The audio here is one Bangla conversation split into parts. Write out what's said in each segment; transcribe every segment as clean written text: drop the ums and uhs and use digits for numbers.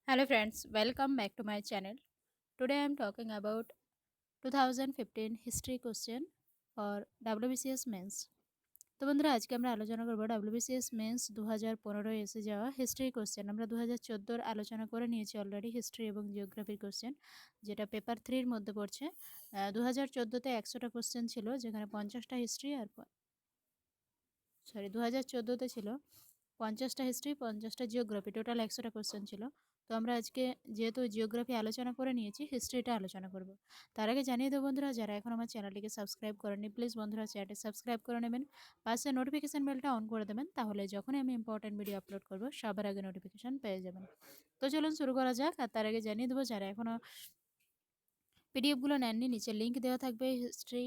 Hello friends, welcome back to my channel. Today I am talking about 2015 history question for WBCS mains. তো বন্ধুরা আজকে আমরা আলোচনা করব WBCS মেন্স 2015 এসে যাওয়া হিস্ট্রি কোশ্চেন। আমরা 2014 আলোচনা করে নিয়েছি অলরেডি হিস্ট্রি এবং জিওগ্রাফির কোশ্চেন, যেটা পেপার 3 এর মধ্যে পড়ছে। 2014তে 100টা কোশ্চেন ছিল, যেখানে 50টা হিস্ট্রি আর 2014তে ছিল 50টা হিস্ট্রি 50টা জিওগ্রাফি, টোটাল 100টা কোশ্চেন ছিল। তো আমরা আজকে যেহেতু জিওগ্রাফি আলোচনা করে নিয়েছি, হিস্ট্রিটা আলোচনা করব। তার আগে জানিয়ে দেবো বন্ধুরা, যারা এখন আমার চ্যানেলটিকে সাবস্ক্রাইব করেননি, প্লিজ বন্ধুরা চ্যানেলটি সাবস্ক্রাইব করে নেবেন, পাশে নোটিফিকেশান বেলটা অন করে দেবেন, তাহলে যখনই আমি ইম্পর্টেন্ট ভিডিও আপলোড করব সবার আগে নোটিফিকেশান পেয়ে যাবেন। তো চলুন শুরু করা যাক। আর তার আগে জানিয়ে দেবো, যারা এখনও পিডিএফগুলো নেননি, নিচে লিঙ্ক দেওয়া থাকবে। History,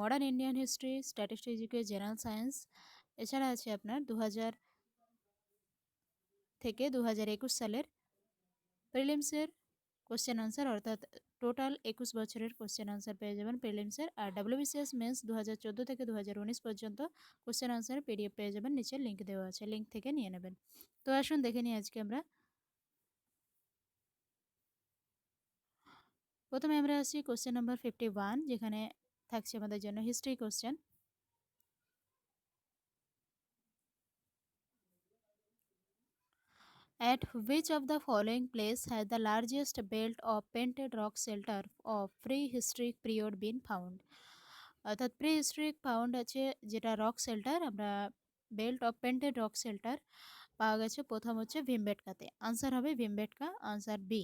modern Indian history, statistics, general science, এছাড়া আছে আপনার 2000 থেকে 2021 সালের প্রিলিমসের কোশ্চেন আনসার, অর্থাৎ টোটাল 21 বছরের কোশ্চেন আনসার পেয়ে যাবেন প্রিলিমসের। আর WBCS মেন্স 2014 থেকে 2019 পর্যন্ত কোশ্চেন আনসারের পিডিএফ পেয়ে যাবেন, নিচে লিঙ্ক দেওয়া আছে, লিঙ্ক থেকে নিয়ে নেবেন। তো আসুন দেখে নিই আজকে আমরা। প্রথমে আমরা আসছি কোশ্চেন নাম্বার 51, যেখানে থাকছে আমাদের জন্য history question. At which of the following place has the largest belt of painted rock shelter of prehistoric period been found? অর্থাৎ প্রিহিস্টরিক ফাউন্ড আছে যেটা রক শেল্টার, আমরা belt of painted rock shelter পাওয়া গেছে। প্রথম হচ্ছে ভীমবেটকাতে, আনসার হবে Bhimbetka, answer B.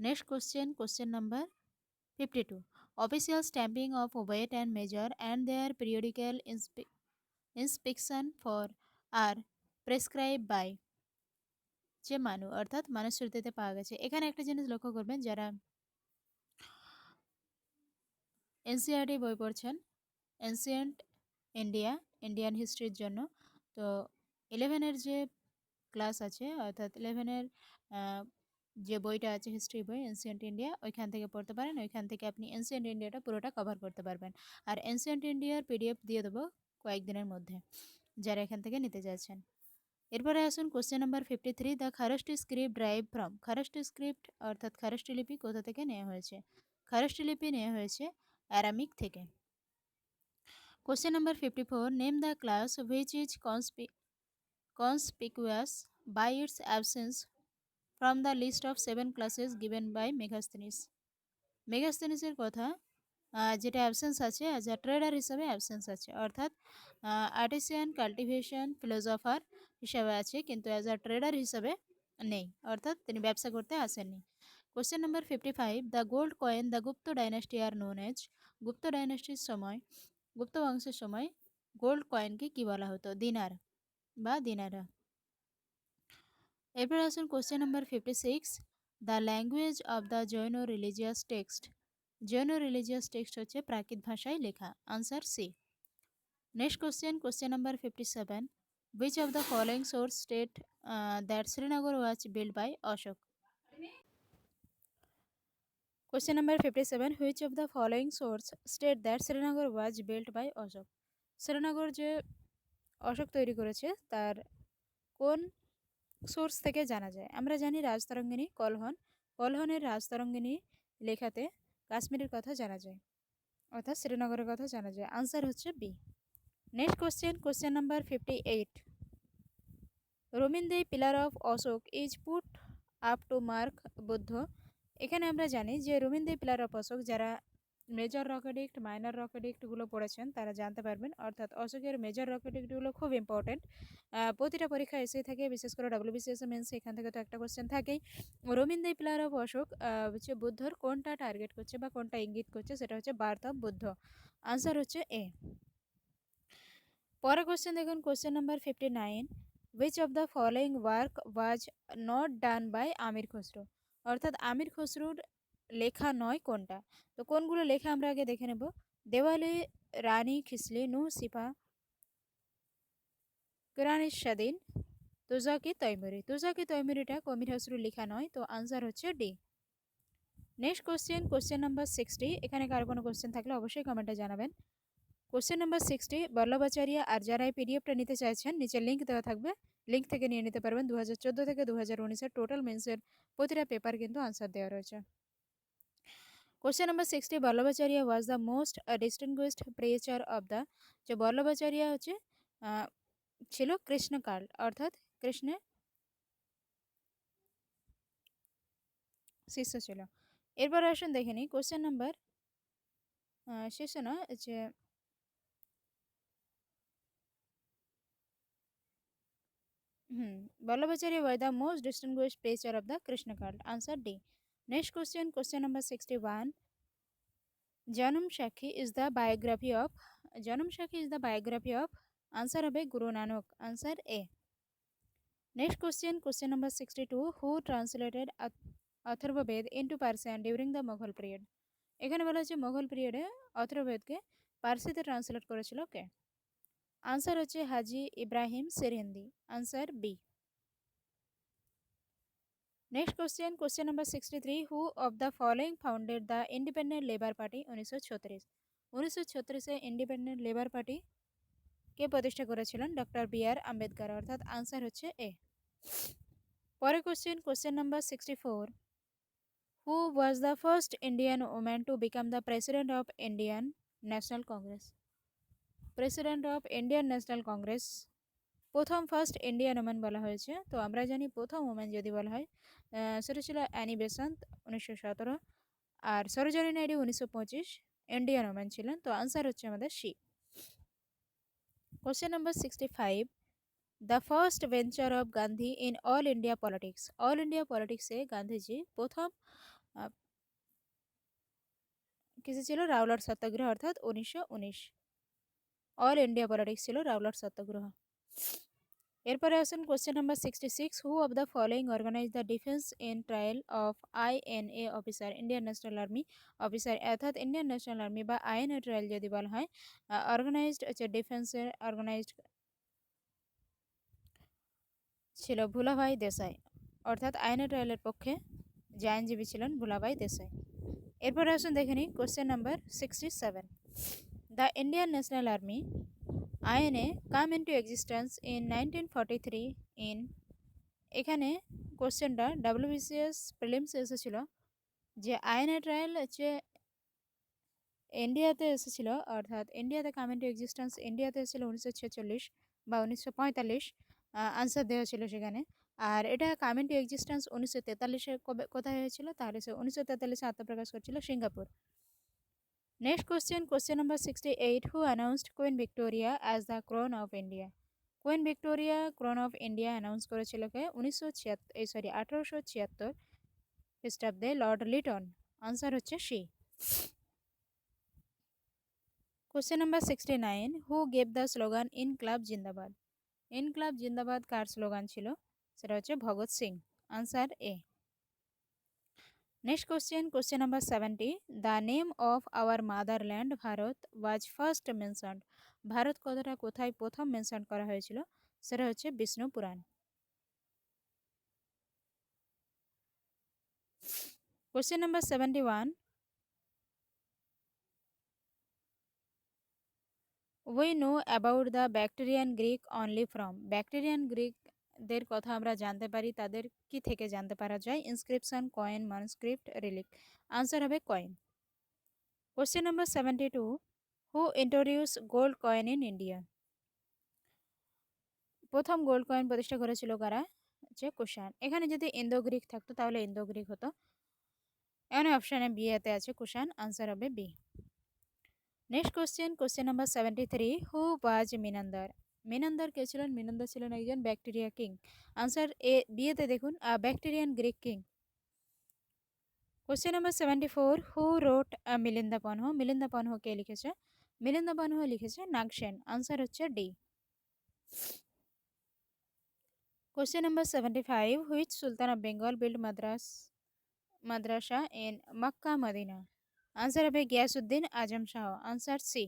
Next question number 52, official stamping of weight and measure and their periodical inspection for are prescribe by যে মানু, অর্থাৎ মানুস্মৃতিতে পাওয়া গেছে। এখানে একটা জিনিস লক্ষ্য করবেন, যারা এনসিআরটি বই পড়ছেন, এনসিয়েন্ট ইন্ডিয়ান হিস্ট্রির জন্য, তো 11-এর যে ক্লাস আছে, অর্থাৎ 11-এর যে বইটা আছে হিস্ট্রি বই এনসিয়েন্ট ইন্ডিয়া, ওইখান থেকে পড়তে পারেন। ওইখান থেকে আপনি এনসিয়েন্ট ইন্ডিয়াটা পুরোটা কভার করতে পারবেন। আর এনসিয়েন্ট ইন্ডিয়ার পিডিএফ দিয়ে দেবো কয়েকদিনের মধ্যে, যারা এখান থেকে নিতে চাইছেন। এরপরে আসুন question number 53, the Kharosthi script derived from. Kharosthi script অর্থাৎ খারষ্টি লিপি কোথা থেকে নেওয়া হয়েছে? খারষ্টি লিপি নেওয়া হয়েছে অ্যারামিক থেকে। Question number 54, name the class which is conspicuous by its absence from the list of 7 classes given by Megasthenes. মেগাস্তিনিসের কথা, যেটা অ্যাবসেন্স আছে অ্যাজ আ ট্রেডার হিসাবে অ্যাবসেন্স আছে, অর্থাৎ আর্টিসিয়ান, কাল্টিভেশন, ফিলোজফার হিসাবে আছে, কিন্তু অ্যাজ আ ট্রেডার হিসাবে নেই, অর্থাৎ তিনি ব্যবসা করতে আসেননি। Question number 55, the gold coin the Gupta dynasty are known as. Gupta ডাইনাস্টির সময়, গুপ্ত বংশের সময় গোল্ড কয়েনকে কী বলা হতো? দিনার বা দিনারা। এরপর আসুন question number 56, the language of the Jain religious text. Jain religious text হচ্ছে প্রাকৃত ভাষায় লেখা, answer C. Next question number 57, which of the following source state that Srinagar was built by Ashoka? Question number 57, which of the following source state that Srinagar was built by Ashoka? Srinagar যে অশোক তৈরি করেছে তার কোন সোর্স থেকে জানা যায়? আমরা জানি রাজতরঙ্গিনী, কলহনের রাজতরঙ্গিনী লেখাতে কাশ্মীরের কথা জানা যায়, অর্থাৎ শ্রীনগরের কথা জানা যায়, আনসার হচ্ছে B. Next question number 58, Rummindei pillar of Ashoka is put up to mark Buddha. এখানে আমরা জানি যে রোমিন্দে পিলার অফ অশোক, যারা মেজর রকেডিক্ট, মাইনর রকেডিক্টগুলো পড়েছেন তারা জানতে পারবেন, অর্থাৎ অশোকের মেজর রকেডিক্টগুলো খুব ইম্পর্টেন্ট, প্রতিটা পরীক্ষা এসেই থাকে, বিশেষ করে WBCS মেন্স, এখান থেকে তো একটা কোশ্চেন থাকেই। রোমিন্দে পিলার অফ অশোক হচ্ছে বুদ্ধর কোনটা টার্গেট করছে বা কোনটা ইঙ্গিত করছে? সেটা হচ্ছে বার্থ অফ বুদ্ধ, আনসার হচ্ছে এ। পরের কোশ্চেন দেখুন, question number 59, which of the following work was not done by আমির খসরু? অর্থাৎ আমির খসরুর লেখা নয় কোনটা? তো কোনগুলো লেখা আমরা আগে দেখে নেব। দেওয়ালে রানী খিসলি, নূহ সিফা, কুরআন স্বাধীন, তুজাকি তৈমুরি। তুজাকি তৈমুরিটা আমির খসরুর লেখা নয়, তো আনসার হচ্ছে ডি। নেক্সট কোশ্চেন নাম্বার 60, এখানে কার কোনো কোশ্চেন থাকলে অবশ্যই কমেন্টে জানাবেন। কোশ্চেন নাম্বার 60, বল্লভাচার্য, আর যারা এই পিডিএফটা নিতে চাইছেন নিচে লিঙ্ক দেওয়া থাকবে, লিঙ্ক থেকে নিয়ে নিতে পারবেন। 2014 থেকে 2019 টোটাল মেন্সের প্রতিটা পেপার কিন্তু আনসার দেওয়া রয়েছে। Question number 60, Vallabhacharya was the most distinguished preacher of the, যে বল্লভাচার্য হচ্ছে ছিল কৃষ্ণকাল, অর্থাৎ কৃষ্ণের শিষ্য ছিল। এরপর আসুন দেখে নিই কোশ্চেন নাম্বার শিষ্য না যে Vallabhacharya were the most distinguished preacher of the Krishna cult. Answer D. Next question, question number 61. Janam Shakhi is the biography of. Janam Shakhi is the biography of. Answer হবে Guru Nanak. Answer A. Next question, question number 62. Who translated Atharva Ved into Persian during the Mughal period? এখানে বলা হচ্ছে মোগল পিরিয়ডে অথর্ববেদকে পার্সিতে ট্রান্সলেট করেছিল কে? আনসার হচ্ছে Haji Ibrahim Sirhindi. Answer B. Next question, question number 63. Who of the following founded the independent labour party 1936? 1936-এ ইন্ডিপেন্ডেন্ট লেবার পার্টি কে প্রতিষ্ঠা করেছিলেন? ডক্টর বি আর আম্বেদকর, অর্থাৎ আনসার হচ্ছে এ। পরের question, question number 64. Who was the first Indian woman to become the president of Indian national Congress? President of Indian national Congress প্রথম ফার্স্ট ইন্ডিয়ান ওম্যান বলা হয়েছে। তো আমরা জানি প্রথম ওম্যান যদি বলা হয় সেটা ছিল অ্যানি বেসান্ত 1917, আর সরোজিনী নাইডু 1925 ইন্ডিয়ান ওম্যান ছিলেন। তো আনসার হচ্ছে আমাদের C. Question number 65. The first venture of Gandhi in all India politics? All India পলিটিক্সে গান্ধীজি প্রথম কিসে ছিল? রাওলাট সত্যাগ্রহ, অর্থাৎ 1919। অল ইন্ডিয়া পলিটিক্স ছিল রাওলাট সত্যাগ্রহ। এরপরে আসুন question number 66. Who of the following organise the defence in trial of INA officer, Indian national army officer, অর্থাৎ ইন্ডিয়ান ন্যাশনাল আর্মি বা INA ট্রায়াল যদি বলা হয়, অর্গানাইজড হচ্ছে ডিফেন্সের অর্গানাইজড ছিল ভুলাভাই দেশাই, অর্থাৎ INA ট্রায়ালের পক্ষে যে আইনজীবী ছিলেন ভুলাভাই দেশাই। এরপরে আসুন দেখে নিই question number 67. The Indian national Army INA come into existence in 1943 in, এখানে কোশ্চেনটা WBCS প্রিলিমসে এসেছিল যে INA ট্রায়াল হচ্ছে ইন্ডিয়াতে এসেছিল, অর্থাৎ ইন্ডিয়াতে কাম ইনটু এক্সিস্টেন্স ইন্ডিয়াতে এসেছিল 1946 বা 1945, আনসার দেওয়া ছিল সেখানে। আর এটা কাম ইনটু এক্সিস্টেন্স 1943-এ কবে কোথায় হয়েছিল? তাহলে সে 1943-এ আত্মপ্রকাশ করছিল Singapore. Next question, question number 68. Who announced Queen Victoria as the crown of India? Queen Victoria crown of India announce করেছিল কে? 1876 খ্রিস্টাব্দে লর্ড লিটন। আনসার হচ্ছে C. Question number 69. Who gave the slogan Inquilab Zindabad? Inquilab Zindabad কার স্লোগান ছিল? সেটা হচ্ছে Bhagat Singh. Answer A. Next question, question number 70. The name of our motherland Bharat was first mentioned? Bharat কথাটা কোথায় প্রথম মেনশন করা হয়েছিল? সেটা হচ্ছে Vishnu Purana. Question number 71. We know about the Bactrian Greek only from? Bactrian গ্রিকদের কথা আমরা জানতে পারি তাদের কি থেকে জানতে পারা যায়? Inscription, coin, manuscript, Relic. Answer হবে coin. Question number 72. Who introduce gold coin in India? প্রথম গোল্ড কয়েন প্রতিষ্ঠা করেছিল কারা? হচ্ছে কুষাণ। এখানে যদি ইন্দো গ্রিক থাকতো তাহলে ইন্দো গ্রিক হতো। এখানে অপশানে বি এতে আছে কুষাণ। আনসার হবে B. Next question, question number 73. Who was Menander? Menander কে ছিলেন? মিনান্দার ছিলেন একজন Bactria king. Answer A, B এতে দেখুন Bactrian Greek king. Question number 74. Who wrote Milinda Panha? Milinda Panha কে লিখেছে? মিলিন্দা পনহ লিখেছে নাগসেন। আনসার হচ্ছে D. Question number 75. Which sultan of Bengal build madrasa in Mecca Medina? Answer হবে Ghiyasuddin Azam Shah. Answer C.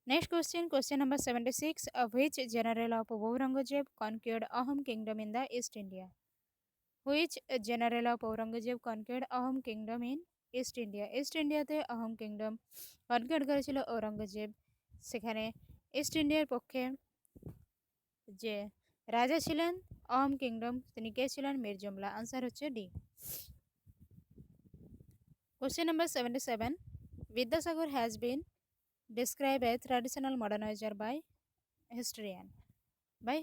Next question, question number 76. Which general of Aurangzeb conquered Ahom kingdom in the east India? Which general of Aurangzeb conquered Ahom kingdom in east India? East ইন্ডিয়াতে অহম কিংডম কনকিউর করেছিল ঔরঙ্গজেব। সেখানে ইস্ট ইন্ডিয়ার পক্ষে যে রাজা ছিলেন অহোম কিংডম, তিনি কে ছিলেন? মীর জুমলা। আনসার হচ্ছে D. Question number 77, Vidyasagar has been described as traditional modernizer by historian by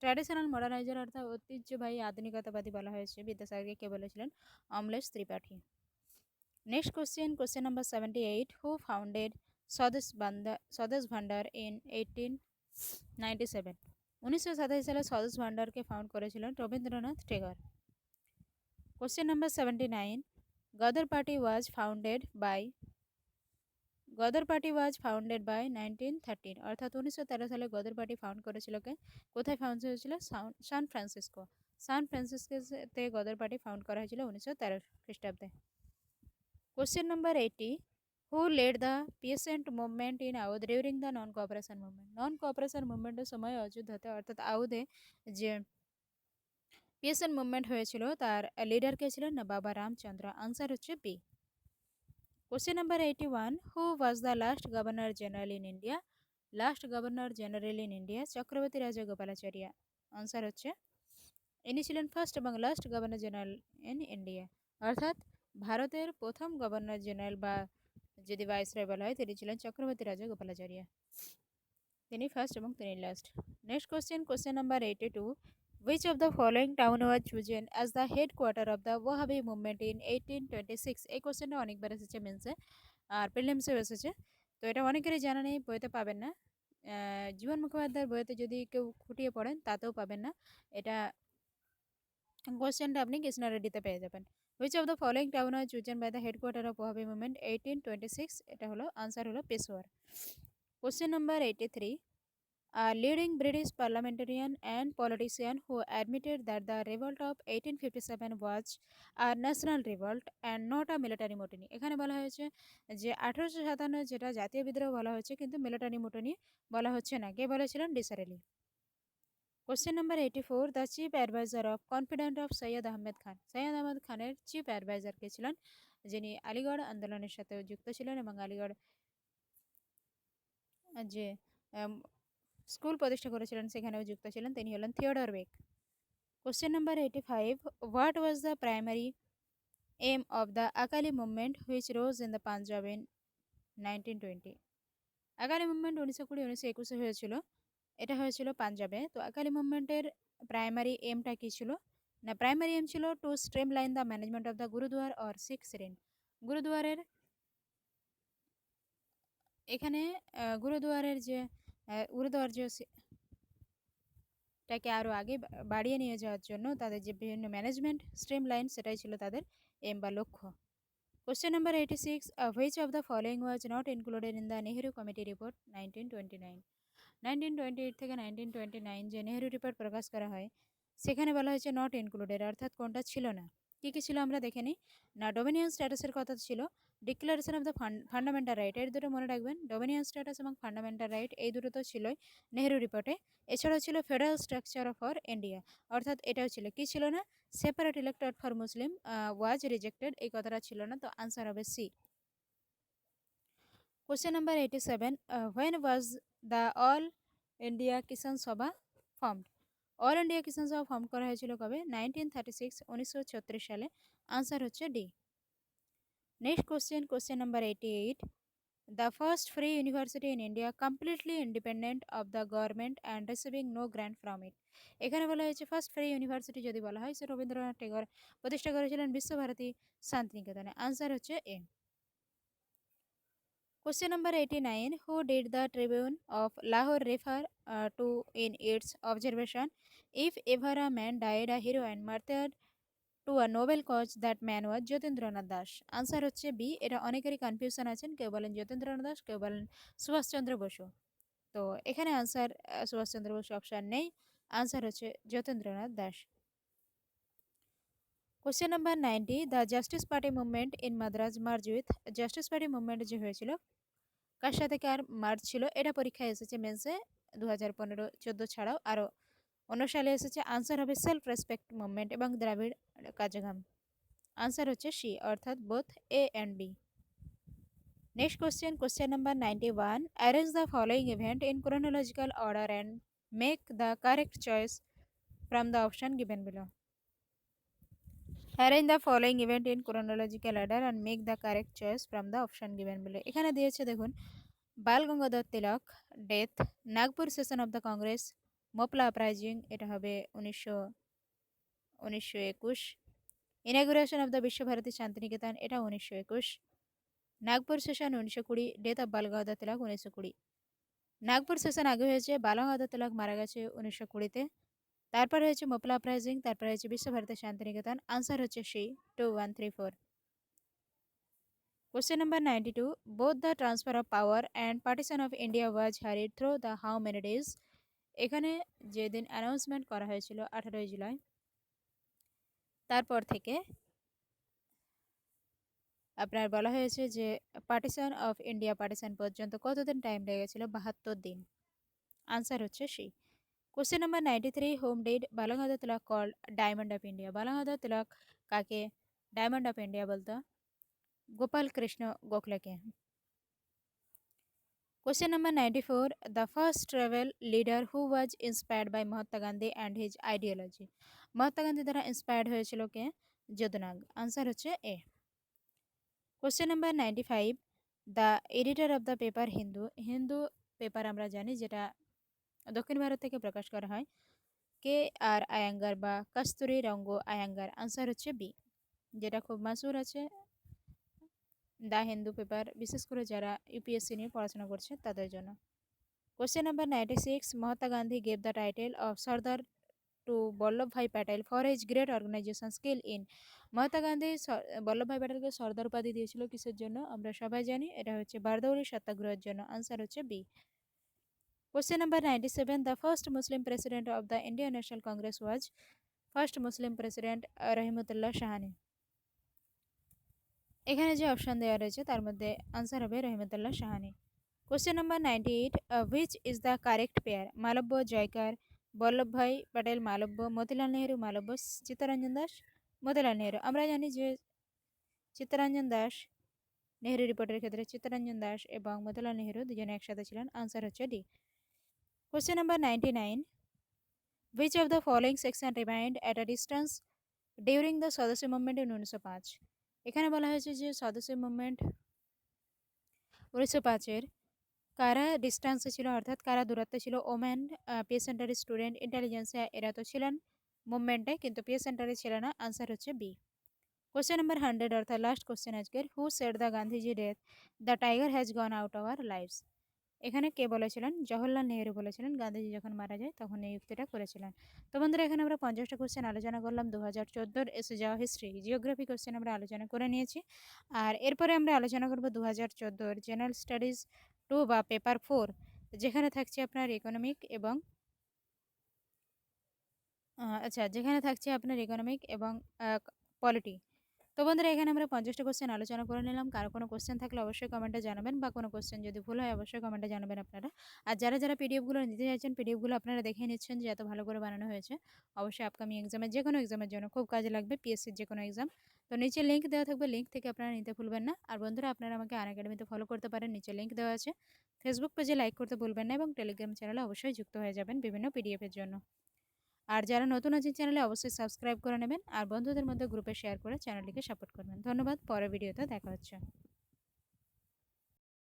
traditional moderniser অর্থাৎ ঐতিহ্যবাহী আধুনিকতাবাদী বলা হয়েছে বিদ্যাসাগরকে। কে বলেছিলেন? Amalesh Tripathi. Next question, question number 78, who founded স্বদেশ ভান্ডার ইন 1897? 1987 সালে স্বদেশ ভান্ডারকে ফাউন্ড করেছিলেন Rabindranath Tagore. Question number 79, Ghadar party was founded by 1913, অর্থাৎ 1913 সালে গদর পার্টি ফাউন্ড করেছিল কে? কোথায় ফাউন্ড হয়েছিল? San Francisco. সান ফ্রান্সিসকোতে গদর পার্টি ফাউন্ড করা হয়েছিল 1913 খ্রিস্টাব্দে। Question number 80, who led the peasant movement in Awadh during the non cooperation movement? Non cooperation মুভমেন্টের সময় অযোধ্যাতে অর্থাৎ আউদে যে পিয়েসেন্ট মুভমেন্ট হয়েছিল তার লিডার কে ছিলেন? না বাবা রামচন্দ্র। আনসার হচ্ছে B. Question number 81, who was the last governor general in India? Last governor general in India Chakravarti Raja Gopalachari. Answer হচ্ছে, ইনি ছিলেন ফার্স্ট এবং last governor general in India, অর্থাৎ ভারতের প্রথম গভর্নর জেনারেল বা যদি ভাইসরয় বলা হয় তিনি ছিলেন চক্রবর্তী রাজা গোপালাচার্য। তিনি ফার্স্ট এবং তিনি last. Next question, question number 82, which of the following town was chosen as the headquarter of the Wahhabi movement in 1826? এই কোশ্চেনটা অনেকবার এসেছে মেন্সে আর প্রিলিমসেও এসেছে, তো এটা অনেকেরই জানা নেই, বইতে পাবেন না। জীবন মুখোপাধ্যায়ের বইতে যদি কেউ খুঁটিয়ে পড়েন তাতেও পাবেন না। এটা কোশ্চেনটা আপনি কৃষ্ণা রেড্ডিতে পেয়ে যাবেন। which of the following town was chosen by the headquarter of Wahhabi movement 1826? এটা হলো আনসার হলো Peshawar. Question number 83, a leading British parliamentarian and politician who admitted that the revolt of 1857 was a national revolt and not a military mutiny? এখানে বলা হয়েছে যে 1857 যেটা জাতীয় বিদ্রোহ বলা হয়েছে কিন্তু মিলিটারি মুটনি বলা হচ্ছে না। কে বলেছিলেন? Disraeli. Question number 84, the chief adviser of confident of Syed Ahmed Khan? Syed Ahmed খানের চিফ অ্যাডভাইজার কে ছিলেন? যিনি আলিগড় আন্দোলনের সাথে যুক্ত ছিলেন এবং আলিগড় যে স্কুল প্রতিষ্ঠা করেছিলেন সেখানেও যুক্ত ছিলেন, তিনি হলেন Theodore Beck. Question number 85, what was the primary aim of the Akali movement which rose in the Punjab in 1920? Akali movement 1920-1921 হয়েছিল, এটা হয়েছিল পাঞ্জাবে। তো আকালি মুভমেন্টের প্রাইমারি এমটা কি ছিল? না প্রাইমারি এম ছিল to streamline the management of the gurdwara or Sikh shrine. গুরুদুয়ারের এখানে গুরুদুয়ারের যে গুরুদুয়ার যে টাকে আরও আগে বাড়িয়ে নিয়ে যাওয়ার জন্য তাদের যে বিভিন্ন ম্যানেজমেন্ট স্ট্রিম লাইন সেটাই ছিল তাদের এম বা লক্ষ্য। Question number 86, which of the following was not included in the Nehru committee report 1929? 1928 থেকে 1929 যে নেহেরু রিপোর্ট প্রকাশ করা হয় সেখানে বলা হয়েছে নট ইনক্লুডেড, অর্থাৎ কোনটা ছিল না। কী কী ছিল আমরা দেখে নিই। না ডোমিনিয়ন স্ট্যাটাসের কথা ছিল, declaration of the fundamental right, এর দুটো মনে রাখবেন, ডোমিনিয়ন স্ট্যাটাস এবং ফান্ডামেন্টাল রাইট এই দুটো তো ছিলই নেহেরু রিপোর্টে। এছাড়াও ছিল ফেডারেল স্ট্রাকচার ফর ইন্ডিয়া, অর্থাৎ এটাও ছিল। কি ছিল না? Separate elected for Muslim was rejected, এই কথাটা ছিল না, তো আনসার হবে C. Question number 87, when was the all India Kisan Sabha formed? All India Kisan সভা ফর্ম করা হয়েছিল কবে? 1936, 1936 সালে। আনসার হচ্ছে D. Next question, question number 88, the first free university in India completely independent of the government and receiving no grant from it? এখানে বলা হয়েছে ফার্স্ট ফ্রি ইউনিভার্সিটি যদি বলা হয় সে রবীন্দ্রনাথ টেগর প্রতিষ্ঠা করেছিলেন বিশ্বভারতী শান্তিনিকেতনে। আনসার হচ্ছে এ। Question number 89, who did the Tribune of Lahore refer to in its observation? If ever a man died a hero and martyred to a noble cause, that man was Jatindranath Das. Answer হচ্ছে বি। এটা অনেকেরই কনফিউশন আছেন, কেউ বলেন যতীন্দ্রনাথ দাস, কেউ বলেন সুভাষচন্দ্র বসু। তো এখানে আনসার সুভাষচন্দ্র বসু অপশান নেই, আনসার হচ্ছে Jatindranath Das. Question number 90, the justice party movement in Madras merge with? Justice party movement যে হয়েছিল কার সাথে কার মার্চ ছিল? এটা পরীক্ষায় এসেছে মেন্সে 2015-14 ছাড়াও আরও অন্য সালে এসেছে। আনসার হবে সেলফ রেসপেক্ট মুভমেন্ট এবং দ্রাবিড় কাজাগাম। আনসার হচ্ছে সি, অর্থাৎ both A and B. Next question, question number 91, arrange the following event in chronological order and Make the correct choice from the option given below. Arrange the following event in chronological order and make the correct choice from the option given below. এখানে দিয়েছে দেখুন, Bal Gangadhar Tilak death, Nagpur session of the Congress, Moplah uprising এটা হবে 1921, inauguration of the Visva-Bharati Santiniketan এটা 1921, Nagpur session 1920, death of Bal Gangadhar Tilak 1920। Nagpur session আগে হয়েছে, বাল গঙ্গাধর তিলক মারা গেছে 1920-তে। তারপর হয়েছে মোপলা আপরাইজিং, তারপর হয়েছে বিশ্বভারতী শান্তিনিকেতন। আনসার হচ্ছে C 2134। Question number 92. Both the transfer of power and partition of India was hurried through the how many days? এখানে যেদিন অ্যানাউন্সমেন্ট করা হয়েছিল 18 জুলাই, তারপর থেকে আপনার বলা হয়েছে যে পার্টিশন অফ ইন্ডিয়া পার্টিশন পর্যন্ত কতদিন টাইম লেগেছিল? 72 দিন। আনসার হচ্ছে C. Question number 93. Whom did Balgangadhar Tilak called diamond of India? Balgangadhar Tilak কাকে ডায়মন্ড অফ ইন্ডিয়া বলতো? Gopal Krishna গোখলেকে। Question number 94. The first travel leader who was inspired by Mahatma Gandhi and his ideology? Mahatma Gandhi দ্বারা ইন্সপায়ার্ড হয়েছিল কে? যদুনাগ। আনসার হচ্ছে এ। Question number 95. The editor of the paper Hindu, Hindu paper আমরা জানি যেটা দক্ষিণ ভারত থেকে প্রকাশ করা হয়, কে আর আয়াঙ্গার বা কস্তুরী রঙ্গ আয়াঙ্গার। আনসার হচ্ছে বি, যেটা খুব মাসুর আছে দ্য হিন্দু পেপার, বিশেষ করে যারা ইউপিএসসি নিয়ে পড়াশোনা করছে তাদের জন্য। Question number 96. Mahatma Gandhi gave the title of Sardar to Vallabhbhai Patel for his great organisation skill in? Mahatma Gandhi Vallabhbhai প্যাটেলকে সর্দার উপাধি দিয়েছিল কিসের জন্য? আমরা সবাই জানি এটা হচ্ছে বারদৌলি সত্যাগ্রহের জন্য। আনসার হচ্ছে B. Question number 97. The first Muslim president of the Indian national Congress was? First Muslim president Rahimtulla Sayani. এখানে যে অপশন দেওয়া রয়েছে তার মধ্যে আনসার হবে Rahimtulla Sayani. Question number 98. Which is the correct pair? Malaviya Jayakar, Vallabhbhai Patel Malaviya, Motilal Nehru Malaviya, Chittaranjan Das Motilal Nehru. আমরা জানি যে চিত্তরঞ্জন দাস নেহেরু রিপোর্টের ক্ষেত্রে চিত্তরঞ্জন দাস এবং মতিলাল নেহেরু দুজনে একসাথে ছিলেন। আনসার হচ্ছে D. Question number 99. Which of the following section remind at a distance during the swadeshi movement in 1905? এখানে বলা হয়েছে যে স্বদেশী মুভমেন্ট 1905-এর কারা ডিস্টেন্সে ছিল, অর্থাৎ কারা দূরত্বে ছিল? ওমেন, পি সেন্টারি স্টুডেন্ট, ইন্টেলিজেন্সিয়া এরা তো ছিলেন মুভমেন্টে, কিন্তু পি সেন্টারে ছিল না। আনসার হচ্ছে বি। কোশ্চেন নাম্বার 100 অর্থাৎ লাস্ট কোশ্চেন আজকের। Who said the Gandhiji death the tiger has gone out hour lives? এখানে কে বলেছিলেন? জওহরলাল নেহেরু বলেছিলেন। গান্ধীজি যখন মারা যায় তখন এই উক্তিটা করেছিলেন। তো বন্ধুরা, এখানে আমরা 50টা কোশ্চেন আলোচনা করলাম। 2014 এসে যাওয়া হিস্ট্রি জিওগ্রাফি কোশ্চেন আমরা আলোচনা করে নিয়েছি। আর এরপরে আমরা আলোচনা করব 2014 জেনারেল স্টাডিজ 2 বা পেপার 4, যেখানে থাকছে আপনার ইকোনমিক এবং যেখানে থাকছে আপনার ইকোনমিক এবং পলিটি। তো বন্ধুরা, এখানে আমরা 50টা কোশ্চেন আলোচনা করে নিলাম। কারো কোনো কোশ্চেন থাকলে অবশ্যই কমেন্টে জানাবেন, বা কোনো কোশ্চেন যদি ভুল হয় অবশ্যই কমেন্টে জানাবেন আপনারা। আর যারা যারা পিডিএফগুলো নিতে চাইছেন, পিডিএফগুলো আপনারা দেখে নিচ্ছেন যে এত ভালো করে বানানো হয়েছে। অবশ্যই আপকামিং এক্সামে যে কোনো এক্সামের জন্য খুব কাজে লাগবে, পিএসসির যে কোনো এক্সাম। তো নিচে লিঙ্ক দেওয়া থাকবে, লিঙ্ক থেকে আপনারা নিতে ভুলবেন না। আর বন্ধুরা, আপনারা আমাকে আনএকাডেমিতে ফলো করতে পারেন, নিচে লিঙ্ক দেওয়া আছে। ফেসবুক পেজে লাইক করতে ভুলবেন না, এবং টেলিগ্রাম চ্যানেলে অবশ্যই যুক্ত হয়ে যাবেন বিভিন্ন পিডিএফের জন্য। আর যারা নতুন আছেন চ্যানেলে অবশ্যই সাবস্ক্রাইব করে নেবেন, আর বন্ধুদের মধ্যে গ্রুপে শেয়ার করে চ্যানেলটিকে সাপোর্ট করবেন। ধন্যবাদ। পরের ভিডিওতে দেখা হচ্ছে।